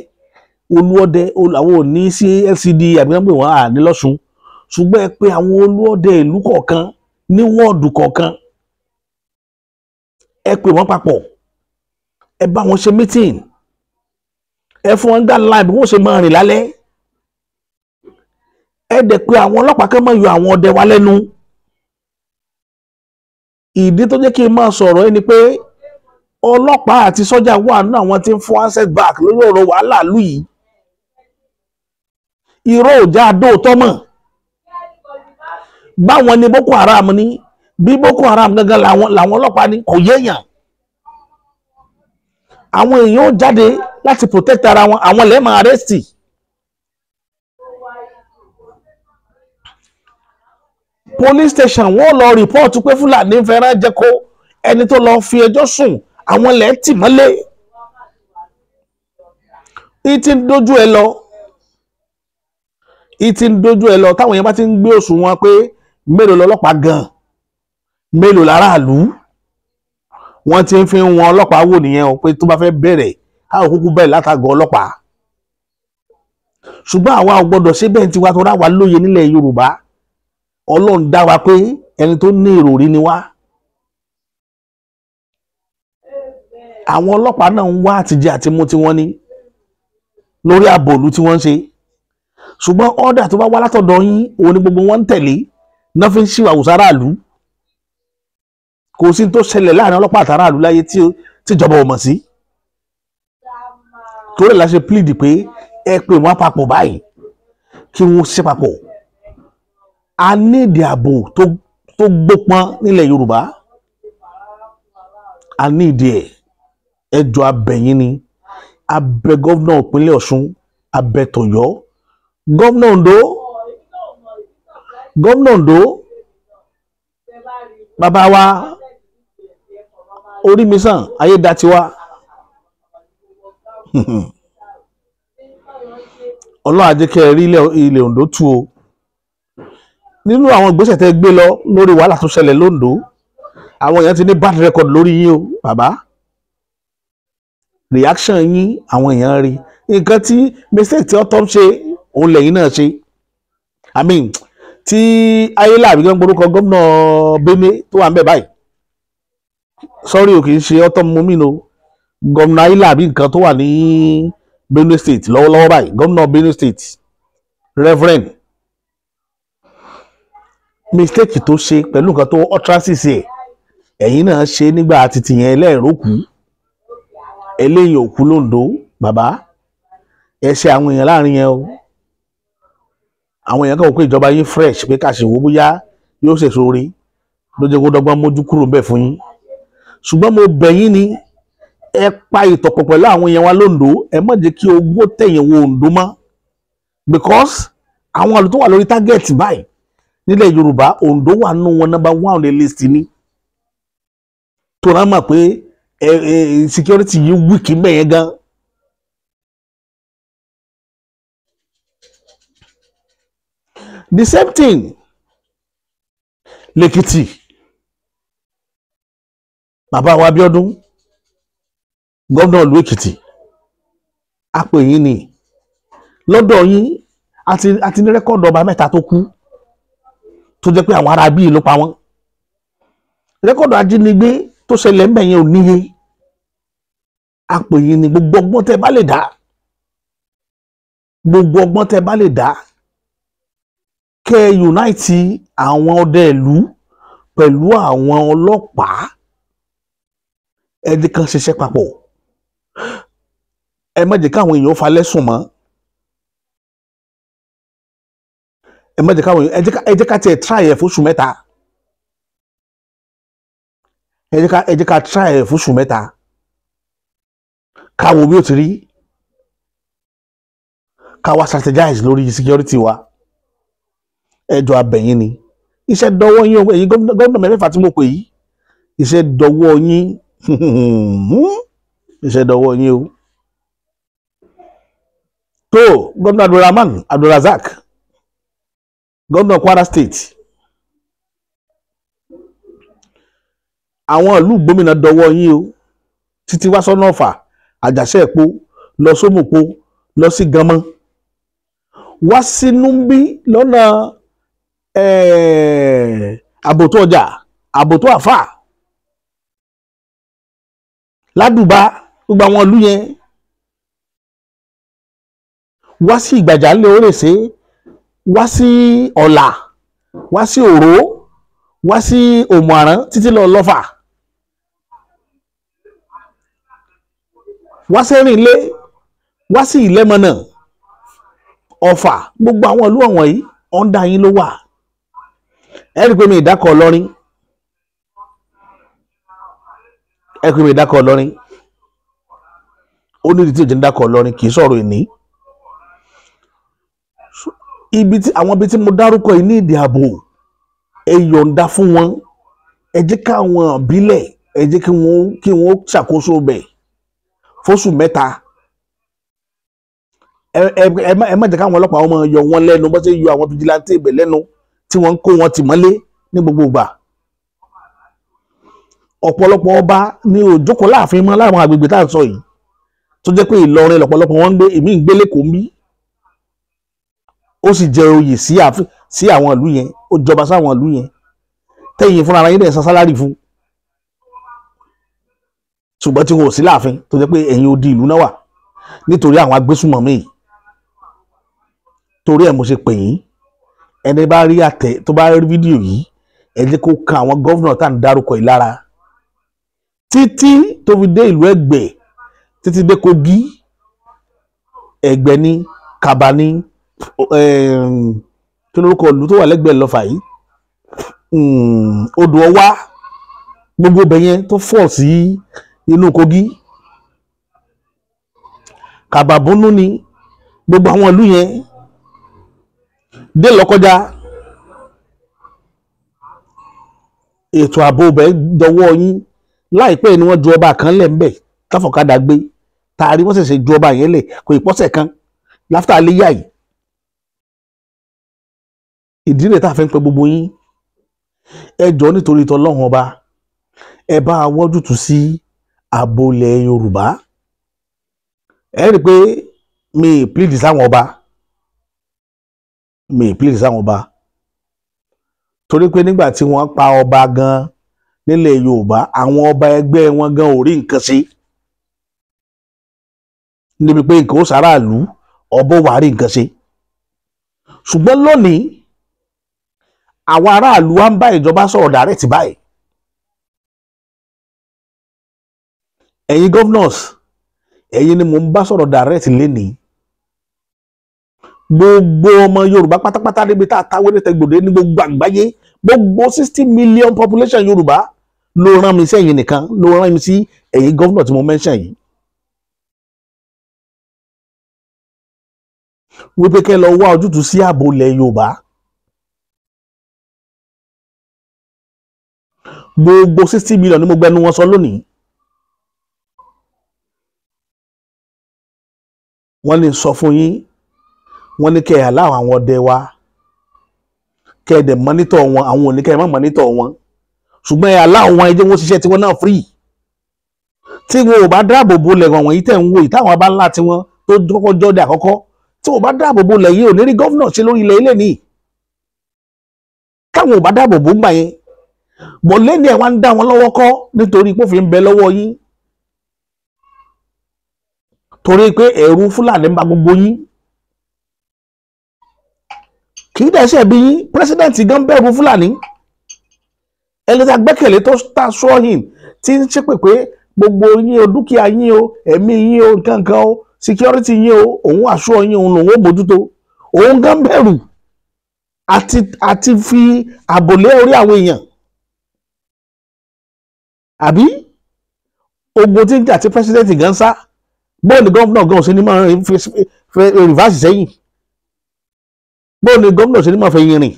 [SPEAKER 1] àwọn ò ní sí LCD àbí wọ́n pè wọ́n à ní lọ́sùn ṣùgbọ́n ẹ pé àwọn olúọdẹ ìlú kọ̀ọ̀kan ní wọ́ọ̀dù kọ̀ọ̀kan ẹ pè wọ́n papọ̀ ẹ bá wọn ṣe meeting ẹ fún wọn guideline bí wọ́n ṣe máa rìn lálẹ́ ẹ dẹ̀ pé àwọn ọlọ́pàá kan máa yọ àwọn ọdẹ wa lẹ́nu ìdí tó jẹ́ kí n máa sọ̀rọ̀ ẹni pé ọlọ́pàá àti sọ́jà wà nínú àwọn tí ń fún handset back lórí ọ̀rọ̀ wàhálà lù yìí irọ́ òjá dóòtọ́ mọ̀ báwọn ni Boko Haram ní bí Boko Haram gangan làwọn ọlọ́pàá ní kò yéèyàn àwọn èèyàn ó jáde láti protect ara wọn àwọn lẹ́ẹ̀ máa arrest police station wọ́n lọ rìpọ́ọ̀tù pé Fúlàní fẹ́ràn jẹko ẹni tó lọ fi ẹjọ́ sùn àwọn ilẹ̀ tì mọ́lé. ìtì ń dojú ẹ lọ táwọn yẹn bá ti ń gbé òṣùwọ̀n pé mélòó lọ́lọ́pàá gan mélòó láràlú wọ́n ti ń fi wọn ọlọ́pàá wò nìyẹn o pé tó bá fẹ́ bẹ̀rẹ̀ káwọn kúkú bẹ̀rẹ̀ látàgọ́ ọlọ́pàá. ṣùgbọ́n àwa ò gbọ́dọ̀ ṣe bẹ́ẹ̀ tiwa tó ráwa lóye nílẹ̀ Yorùbá Ọlọ́run dá wa pé ẹni tó ní ìròrí ni wá. àwọn ọlọ́pàá náà ń wá àtijẹ àti mú tí wọ́n ní lórí àbòlú tí wọ́n ń ṣe ṣùgbọ́n ọ́dà tó bá wá látọ̀dọ̀ yín òun ni gbogbo wọn ń tẹ̀lé náà fi ń ṣìwà wùsáráàlú. kò sí tó ṣẹlẹ̀ láàrin ọlọ́pàá àtàràlú láyé tí ìjọba ò mọ̀ sí. torí la ṣe plead pé ẹ pè wọ́n papọ̀ báyìí kí wọ́n ṣe papọ̀. a ní ìdí ààbò tó gbópọn nílẹ̀ Yorùbá. a ní ìdí ẹjọ́ abẹ̀yìn ni abẹ gọ́vnà ìpínlẹ̀ Ọ̀ṣun abẹ tọ̀yọ́ gọ́vnà Oǹdó bàbá wa Orímisàn Ayédatiwa Ọlọ́run á jẹ́ kẹ́ rí ilẹ̀ Oǹdó tú o. nínú àwọn ìgbésẹ̀ tẹ́ gbé lọ lórí wàhálà tó ṣẹlẹ̀ l'Oǹdó àwọn èèyàn ti ní bad record lórí yín o bàbá. reaction yín àwọn èèyàn rí nǹkan tí mistake tí ọtọ́ ṣe òun lẹ́yìn náà ṣe. I mean tí Ayélàbí gan gbórúkọ gómìnà Benue tó wà ń bẹ̀ báyìí sorry o kì í ṣe ọtọ́ mumino gómìnà Ayélàbí nǹkan tó wà ní Benue State lọ́wọ́lọ́wọ́ báyìí gómìnà Benue State Reverend mistake tó ṣe pẹ̀lú nǹkan tó utterances ẹ̀ ẹ̀yin náà ṣe nígbà títí yẹn ẹlẹ́ẹ̀rọ́kù eléyìí òkú l'Oǹdó bàbá ẹ ṣe àwọn èèyàn láàrin yẹn o. àwọn èèyàn kan wò pé ìjọba yín fresh pé ká ṣe wò bóyá yóò ṣèṣe orí ló jẹ́ kó dọ́gbọ́n mójú kúrò ń bẹ̀ fún yín. ṣùgbọ́n mo bẹ̀ yín ni ẹ pa ìtọ̀pọ̀ pẹ̀lú àwọn èèyàn wa l'Oǹdó ẹ má jẹ́ kí ogbó tẹ̀yìn wo Oǹdó mọ́ because àwọn àlù tó wà lórí target báyìí nílẹ̀ Yorùbá Oǹdó wà nù wọn number 1 on the list ni. tó náà mọ̀ pé security yìí wíìkì mẹ́yẹn gan. the same thing l'Èkìtì bàbá wa Abíọ́dún gómìnà ìlú Èkìtì a pè yín ni lọ́dọ̀ yín àti ní rẹ́kọ̀dù ọba mẹ́ta tó kú tó jẹ́ pé àwọn ará bíi ló pa wọ́n. rẹ́kọ̀dù ajínigbé tó ṣẹlẹ̀ ń bẹ̀yẹn ò níye. a pè yín ni gbogbo ọgbọ́n tẹ́ bá lè dá kẹ́ unite àwọn ọdẹ ìlú pẹ̀lú àwọn ọlọ́pàá ẹdí kan ṣiṣẹ́ papọ̀. ẹ má jẹ́ káwọn èèyàn falẹ̀ sùn mọ́. ẹ má jẹ́ káwọn èèyàn ẹ jẹ́ ká tiẹ̀ try ẹ̀ fóṣù mẹ́ta. ẹ jẹ́ ká try ẹ̀ fóṣù mẹ́ta. ká wo bí ó ti rí. ká wá strategize lórí security wa. ẹjọ́ abẹ̀yìn ni iṣẹ́ dọwọ́ yín o ẹ̀yin gómìnà mẹ́fẹ̀ẹ̀fà tí mo pè yìí iṣẹ́ dọwọ́ yín iṣẹ́ dọwọ́ yín o. tó gómìnà Abdulrazak gómìnà Kwara State àwọn ìlú gómìnà dọwọ́ yín o títí wá sọ́nà Ọ̀fà Àjàṣẹ́ Èpo lọ sómòpó lọ sí Ganmọ́ wá sínú bí lọ́nà àbòtó ọjà àbòtó àfà ládùbá gbogbo àwọn ìlú yẹn wá sí Ìgbàjà ńlẹ̀ Orèsé wá sí Ọ̀là wá sí Òró wá sí Òmùàrán títí lọ Lọ́fà wá sẹ́rìnlé wá sí Ìlẹ́mọ̀nà Ọ̀fà gbogbo àwọn ìlú ọ̀wọ̀n yìí ọ̀ndà yín ló wà. ẹ rí i pé mi ìdákọ̀ Ìlọrin ó ní ìdí tí òjò ń dákọ̀ Ìlọrin kì í sọ̀rọ̀ ìní. àwọn ibi tí mo dárúkọ yìí ní ìdí ààbò ẹ yọ̀ǹda fún wọn, ẹ jẹ́ káwọn ìbílẹ̀, ẹ jẹ́ kí wọ́n ṣàkóso bẹ̀ fóṣù mẹ́ta. Ẹ má jẹ́ káwọn ọlọ́pàá wọn yọ wọn lẹ́nu bó ṣe yọ àwọn fìjìláńtì ibẹ̀ lẹ́nu tí wọ́n ń kó wọn tì mọ́lé ní gbogbo ìgbà. Ọ̀pọ̀lọpọ̀ ọba ní òjókòó láàfin mọ́ láwọn agbègbè tá à ń sọ yìí, tó jẹ́ pé Ìlọrin lọ́pọ̀lọpọ̀ wọn ń gbé, èmi ń gbé l'Ékòó ń bí, ó sì jẹ oyè sí àwọn ìlú yẹn, ó jọba sáwọn ìlú yẹn, tẹ́yìn fúnra ara yín dẹ̀ san sálárì fún, ṣùgbọ́n tí wọn ò sí láàfin, tó jẹ́ pé ẹ̀yìn odi ìlú náà wà nítorí àwọn agbésùmọ̀mí yìí. Torí ẹ̀ mo ṣe pè yín, ẹni bá rí tó bá rí fídíò yìí, ẹ jẹ́ kó kan àwọn gọ́vnà tá à ń dárúkọ yìí lára, títí tó fi dé ìlú Ẹ̀gbẹ́, títí dé Kogi, Ẹ̀gbẹ́ ní, Kàbà ní, kí lórúkọ ìlú tó wà lẹ́gbẹ̀ẹ́ Lọ́fà yìí, Odò Ọwá, gbogbo ibẹ̀ yẹn tó fọ̀ sí inú Kogi, Kàbà Bónú ni, gbogbo àwọn ìlú yẹn dé Lọ́kọ́já. Ètò ààbò bẹ̀ dọwọ́ yín. Láìpẹ́ ni wọ́n ju ọba kan lẹ̀ ńbẹ̀ táfọ̀kadà gbé, tààrí wọ́n ṣẹ̀ṣẹ̀ ju ọba yẹn lẹ̀ kò ì pọ́sẹ̀ kan láfítà léyà yìí. Ìdí rẹ̀ tá a fẹ́ ń pe gbogbo yín, ẹ jọ̀ọ́ nítorí t'Ọlọ́run ọba, ẹ bá wọ́jútùú sí ààbò ilẹ̀ Yorùbá. Ẹ rí i pé mi ì plead sáwọn ọba, torí pé nígbà tí wọ́n pa ọba gan nílẹ̀ Yorùbá, àwọn ọba ẹgbẹ́ wọn gan ò rí nǹkan ṣe, níbi pé nǹkan ó ṣaráàlú, ọba wà rí nǹkan ṣe. Ṣùgbọ́n lónìí àwọn aráàlú wa ń bá ìjọba sọ̀rọ̀ direct báyìí. Ẹ̀yin governors, ẹ̀yin ni mò ń bá sọ̀rọ̀ direct lénìí. Gbogbo ọmọ Yorùbá pátápátá níbi tá a táwé ní tẹgbòdé ní gbogbo àgbáyé, gbogbo 60 million population Yorùbá ló rán mi sí ẹ̀yin nìkan, ló rán mi sí ẹ̀yin governor tí mo mention yìí. Wípé kẹ́ lọ wá ojútùú sí ààbò ilẹ̀ Yorùbá. Gbogbo 60 million ni mo gbẹnu wọn sọ lónìí. Wọ́n ní sọ fún yín, wọ́n ní kẹ́ ẹ̀ allow àwọn ọdẹ wa, kẹ́ ẹ̀ dẹ̀ mọ́nítọ̀ wọn, àwọn ò ní kẹ́ ẹ̀ má mọ́nítọ̀ wọn, ṣùgbọ́n ẹ̀ allow wọn, ẹ jẹ́ wọ́n ṣiṣẹ́ tiwọn náà free. Tí wọn ò bá dáàbò bo lẹ̀ wọ̀n yìí tẹ̀ ń wò yìí, táwọn abá ńlá tiwọn tó kọ́kọ́ jọ́dẹ àkọ́kọ́, tí wọn ò bá dáàbò bo lẹ̀ yìí, ò ní rí gọ́vnà ṣe lórí ilẹ̀ ilé nìyí. Táwọn ò bá dáàbò bo gbà yẹn, bọ̀ lẹ́ni ẹ̀ wá ń dá wọn lọ́wọ́ kọ́ nítorí pé òfin ń bẹ lọ́wọ́ yín, torí pé ẹ̀rù Fúlàní ń ba gbogbo yín. Kì í dẹ̀ bí yín, pírẹsidẹ́ǹtì gan bẹ̀rù Fúlàní. Ẹni tá gbẹ́kẹ̀lé tó ta sọ́yìn tí ń ṣépè pé gbogbo yín o, dúkìá yín o, ẹ̀mí yín o, nǹkan kan o, security yín o, òun àṣọ yín òun lòun ó mójútó, òun gan bẹ̀rù àti fi ààbò lé orí àwọn èèyàn. Àbí ogun tí ń jà tí pírẹsidẹ́ǹtì gan sá, bóòlù gọ́vnà gan ò sí ní máa fẹ́ rìvásì sẹ́yìn, bóòlù gọ́vnà ò sí ní máa fẹ́ yín rìn.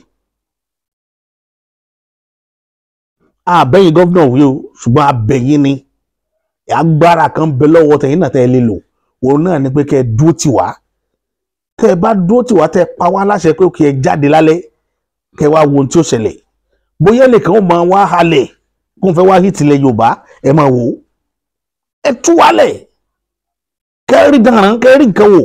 [SPEAKER 1] Àbẹ̀yìn gọ́vnà wí o, ṣùgbọ́n àbẹ̀yìn ni agbára kan bẹ lọ́wọ́ tẹ̀yìn náà tẹ́ ẹ lè lò, òun náà ni pé kẹ́ ẹ dúró tì wá. Tẹ́ ẹ bá dúró tì wá, tẹ́ ẹ pa wá láṣẹ pé kí ẹ jáde lálẹ́, kẹ́ ẹ wá wo ohun tí ó ṣẹlẹ̀. Bóyá nìkan ó máa wá halẹ̀ kó n fẹ́ wá hit ilẹ̀ Yorùbá, ẹ máa wò ó, ẹ tú wálẹ̀, kẹ́ ẹ rí dàrán, kẹ́ ẹ rí nǹkan wò.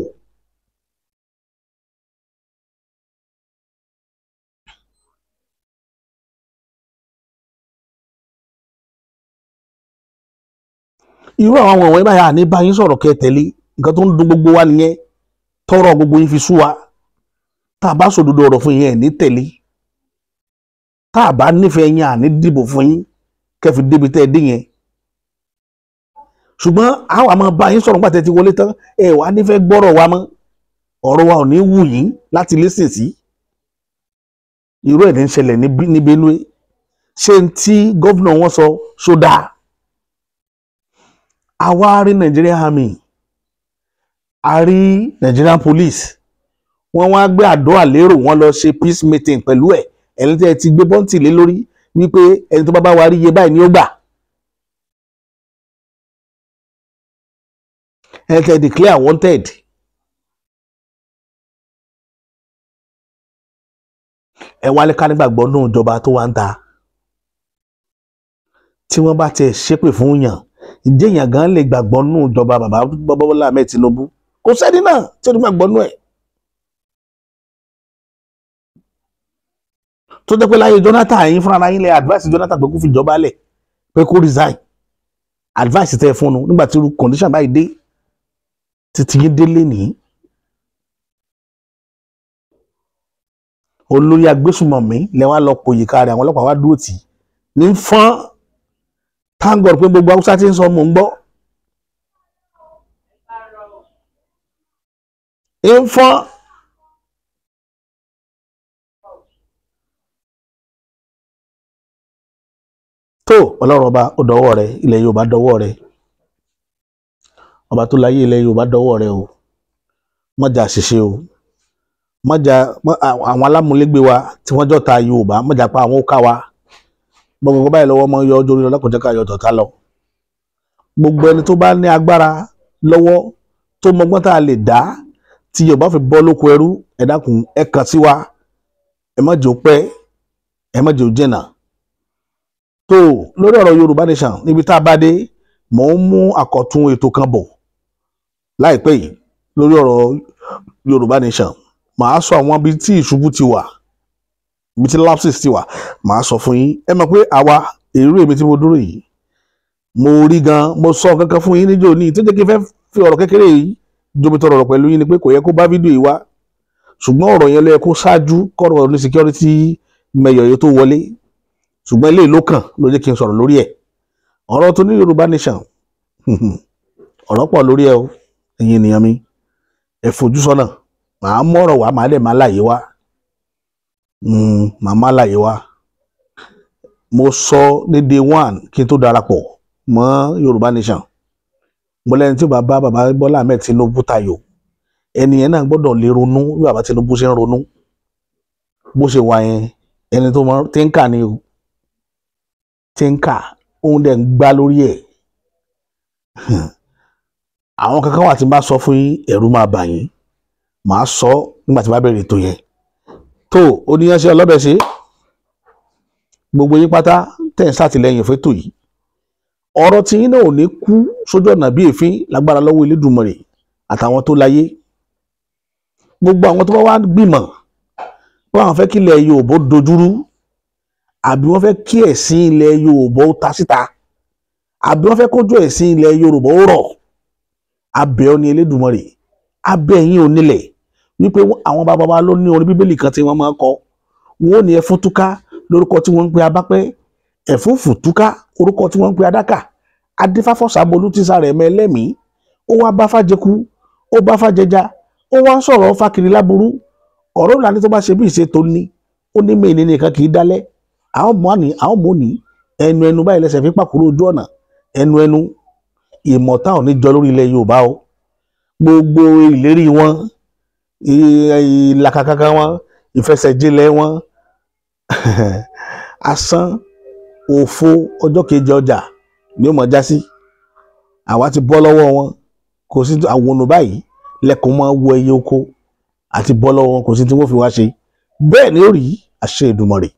[SPEAKER 1] Irú àwọn ọ̀wọ́n báyà ní bá yín sọ̀rọ̀ kẹ́ tẹ̀lé, nǹkan tó ń dùn gbogbo wa nìyẹn, tọrọ gbogbo yín fi sú wa. Tá a bá sòdodo ọ̀rọ̀ fún yín ẹ̀ ní tẹ̀lé, tá a bá nífẹ̀ẹ́ yín àní dìbò fún yín kẹ́ fi débi tẹ́ ẹ dé yẹn. Ṣùgbọ́n àwọn àmọ́ bá yín sọ̀rọ̀ nígbà tẹ́ ti wọlé tán, ẹ wá nífẹ̀ẹ́ gbọ́rọ̀ wa mọ́, ọ̀rọ̀ wa ò ní wù yín láti listen sí. Irú ẹ̀ ní ń ṣẹlẹ̀ ní Benue. Ṣé n tí gọ́vnà wọn sọ sódà? Àwa rí Nigerian Army, a rí Nigerian Police, wọ́n wá gbé àdó àlérò, wọ́n lọ ṣe peace meeting pẹ̀lú ẹ̀ ẹni tẹ́ ẹ ti gbé bọ́ǹtì lé lórí wípé ẹni tó bá wa rí iye báyìí ni ó gbà, ẹni tẹ́ ẹ declare wanted, ẹ wálé ká nígbàgbọ́ nínú ìjọba tó wá ń ta. Tí wọ́n bá tiẹ̀ ṣépè fún yàn, ǹjẹ́ èèyàn gan lè gbàgbọ́ nínú ìjọba bàbá Bọ́lá Ahmed Tinubu? Kò sẹ́ni náà tí ó ní gbàgbọ́ nínú ẹ̀. Tó jẹ́ pé láyé Jonathan yín fúnra yín lẹ advice Jonathan pé kó fi ìjọba lẹ̀, pé kó resign. Advice tẹ́ ẹ fún un nígbà tí irú condition báyìí dé, títí yín délé nìyí. Olórí agbésùmọ̀mí lẹ wá lọ pòyìká rẹ̀, àwọn ọlọ́pàá wá dúró tì í ní fọ́n. Thank God pé gbogbo Haúsá tí ń sọ mò ń gbọ́. ń fọ́n. Tó Ọlọ́run ọba ó dọwọ́ rẹ̀, ilẹ̀ Yorùbá dọwọ́ rẹ̀, ọba tó láyé ilẹ̀ Yorùbá dọwọ́ rẹ̀ o. Má jà ṣìṣe o, má jà àwọn alámúlégbé wa tí wọ́n jọ́ta Yorùbá, má jà pa àwọn ó ká wa. Gbogbo báyìí lọ́wọ́ mọ́ yọ ọjọ́ orí ọlọ́kùnjẹ́ ká yọ tọ̀tá lọ. Gbogbo ẹni tó bá ní agbára lọ́wọ́ tó mọgbọ́n tá a lè dá tí Yorùbá fi bọ́ lóko ẹrú, ẹ dákun ẹ kàn sí wa, ẹ má jẹ́ ó pẹ́, ẹ má jẹ́ ó jìnnà. Tó lórí ọ̀rọ̀ Yorùbá Nation níbi tá a bá dé, mò ń mú àkọ́tún ètò kan bọ̀ láìpẹ́ yìí lórí ọ̀rọ̀ Yorùbá Nation. Màá sọ àwọn ibi tí ìṣubú ti wà, ibi tí lapses ti wà, màá sọ fún yín. Ẹ mọ̀ pé àwa èrú èmi tí mo dúró yìí, mo rí gan, mo sọ kankan fún yín níjọ́ ní tó jẹ́ kí n fẹ́ fi ọ̀rọ̀ kékeré yìí jomi tọrọ ọ̀rọ̀ pẹ̀lú yín ni pé kò yẹ kó bá fídíò yìí wá, ṣùgbọ́n ọ̀rọ̀ yẹn ló yẹ kó ṣáájú kọ́rọ̀ ní security mayor yìí tó wọlé, ṣùgbọ́n eléyìí ló kàn ló jẹ́ kí n sọ̀rọ̀ lórí ẹ̀. Ọ̀rọ̀ tó ní Yorùbá Nation ọ̀rọ̀ pọ̀ lórí ẹ o, ẹ̀yin ènìyàn mi, ẹ fojú sọ́nà. Màá mọ̀rọ̀ wá, màá dẹ̀ máa láyé wá, màá má láyé wá. Mo sọ ní day one kí n tó darapọ̀ mọ́ Yorùbá Nation, mo lẹ́ni tí ó bá bá bàbá Bọ́lá Ahmed Tinubu tayò, ẹni yẹn náà gbọ́dọ̀ lè ronú bí bàbá Tinubu ṣe ń ronú. Bó ṣe wà yẹn, ẹni tó mọ̀ tí ń kà ni o, tí ń kà, òun dẹ̀ ń gbá lórí ẹ̀. Àwọn kankan wà tí n bá sọ fún yín ẹ̀rù máa bà yín, màá sọ nígbà tí bá bẹ̀rẹ̀ ètò yẹn. Tó oníyanṣẹ́ ọlọ́bẹ̀ ṣe gbogbo yín pátá tẹ̀ ń ṣàtìlẹ́yìn fẹ́tò yìí, ọ̀rọ̀ tí yín náà ò ní kú sójú ọ̀nà bí èéfín lágbára lọ́wọ́ Elédùmarè àtàwọn tó láyé. Gbogbo àwọn tó bá wá gbìmọ̀ pé àwọn fẹ́ kí ilẹ̀ Yorùbá dojúrú, àbí wọ́n fẹ́ kí ẹ̀sìn ilẹ̀ Yorùbá ta síta, àbí wọ́n fẹ́ kójú ẹ̀sìn ilẹ̀ Yorùbá ó rọ̀, abẹ́ ọ ní Elédùmarè, abẹ́ yín ò nílẹ̀ wípé àwọn bàbá wa ló ní orin Bíbélì kan tí wọ́n máa ń kọ. Wọ́n ò ní ẹfún túká lórúkọ tí wọ́n ń pe abápẹ́, ẹ̀fúùfù túká orúkọ tí wọ́n ń pe adákà, adífáfọ́sàbolú tí sára ẹ̀mẹ́ ẹlẹ́mìí, ó wá bá fàjẹkú, ó bá fàjẹjà, ó wá ń sọ̀rọ̀ fàkiri láburú. Ọ̀rọ̀ ìlànà tó bá ṣe bí ìṣe tó ní, ó ní mí nìkan kì í dálẹ̀. Àwọn mọ̀ ní ẹnu báyìí lẹ́sẹ̀ fi pàkúrò ojú ọ̀nà, ẹnu ìmọ̀ta ò ní jọ lórí ilẹ̀ Yorùbá o. Gbogbo ìlérí wọn, ìlàkàkàkà wọn, ìfẹsẹ̀jìnlẹ̀ wọn asán òfo ọjọ́ kejì ọjà ni ó mọ̀ já sí. Àwa ti bọ́ lọ́wọ́ wọn, kò sí àwọn ọ̀nà báyìí lẹ́kùn máa wọ ẹyẹ oko, àti bọ́ lọ́wọ́ wọn kò sí tí wọ́n fi wá ṣe. Bẹ́ẹ̀ ni ó rí àṣẹ Èdùmàrè.